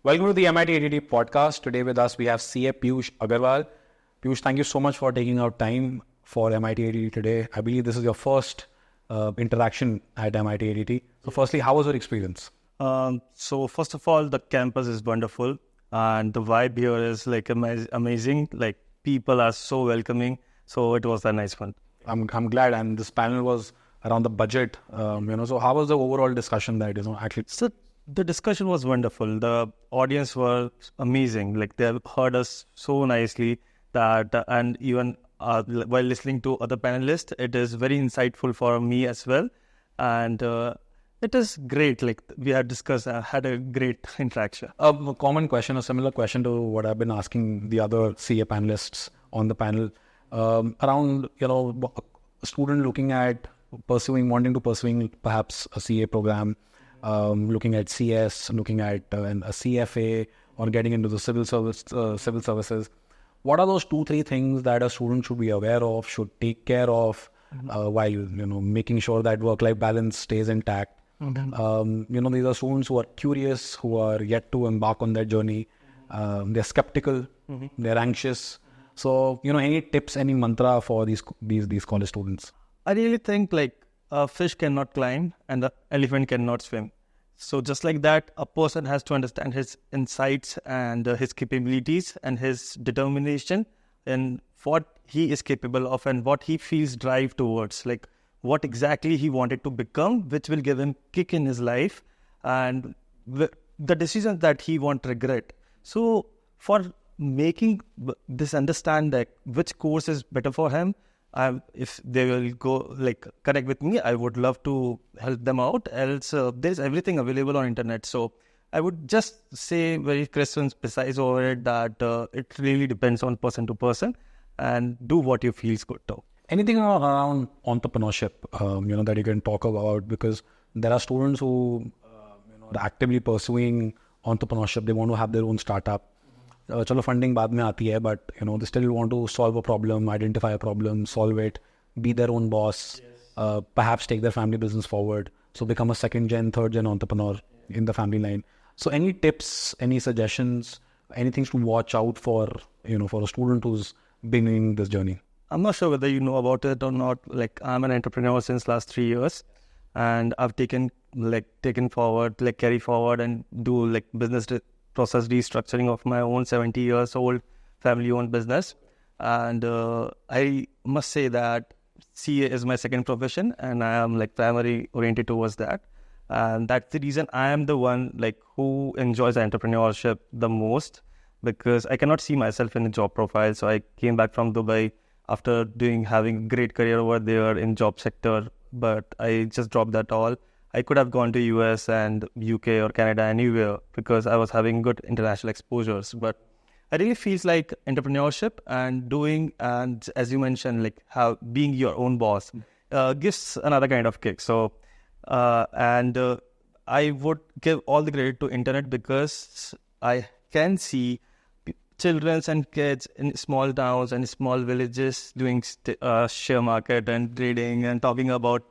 Welcome to the MIT-ADT podcast. Today with us we have CA Piyush Aggarwal. Piyush, thank you so much for taking out time for MIT-ADT today. I believe this is your first interaction at MIT-ADT. So firstly, how was your experience? So first of all, the campus is wonderful and the vibe here is like amazing. Like people are so welcoming. So it was a nice one. I'm glad. And this panel was around the budget. So how was the overall discussion that, actually? So the discussion was wonderful. The audience were amazing. Like they heard us so nicely that, and even while listening to other panelists, it is very insightful for me as well. And it is great. Like we had discussed, had a great interaction. A common question, a similar question to what I've been asking the other CA panelists on the panel around, a student looking at wanting to pursue perhaps a CA program, looking at CS, looking at a CFA, or getting into the civil services. What are those 2-3 things that a student should be aware of, should take care of while making sure that work-life balance stays intact? Mm-hmm. These are students who are curious, who are yet to embark on that journey. They're skeptical, they're anxious. So, any tips, any mantra for these college students? I really think like a fish cannot climb and the elephant cannot swim. So just like that, a person has to understand his insights and his capabilities and his determination and what he is capable of and what he feels drive towards, like what exactly he wanted to become, which will give him kick in his life and the decisions that he won't regret. So for making this understand that which course is better for him, if they will go connect with me, I would love to help them out. Else, there's everything available on internet. So I would just say very crisp and precise over it that it really depends on person to person and do what you feels good to. Anything around entrepreneurship, that you can talk about, because there are students who are actively pursuing entrepreneurship. They want to have their own startup. Chalo funding baad mein aati hai, but they still want to solve a problem, identify a problem, solve it, be their own boss, perhaps take their family business forward, so become a second gen, third gen entrepreneur in the family line. So any tips, any suggestions, anything to watch out for, for a student who's beginning this journey? I'm not sure whether you know about it or not. Like I'm an entrepreneur since last 3 years, and I've taken forward, carry forward and do business process restructuring of my own 70 years old family owned business. And I must say that CA is my second profession and I am primary oriented towards that. And that's the reason I am the one who enjoys entrepreneurship the most, because I cannot see myself in a job profile. So I came back from Dubai after having a great career over there in job sector, but I just dropped that all. I could have gone to US and UK or Canada, anywhere, because I was having good international exposures. But I really feels like entrepreneurship and doing, and as you mentioned, how being your own boss gives another kind of kick. So, I would give all the credit to internet, because I can see children and kids in small towns and small villages doing share market and trading and talking about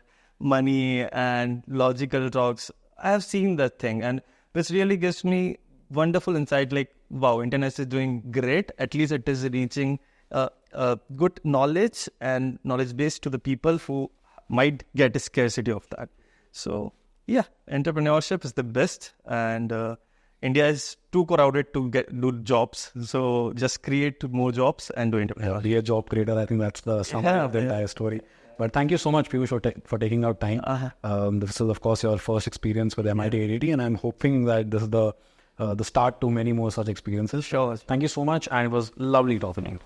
money and logical talks. I have seen that thing, and this really gives me wonderful insight. Wow, internet is doing great. At least it is reaching good knowledge and knowledge base to the people who might get a scarcity of that. So yeah, entrepreneurship is the best, and India is too crowded to do jobs. So just create more jobs and do entrepreneurship. Be a job creator. I think that's the summary of the entire story. But thank you so much, Piyush, for taking out time. This is, of course, your first experience with MIT-ADT, and I'm hoping that this is the start to many more such experiences. Sure. Thank you so much, and it was lovely talking to you.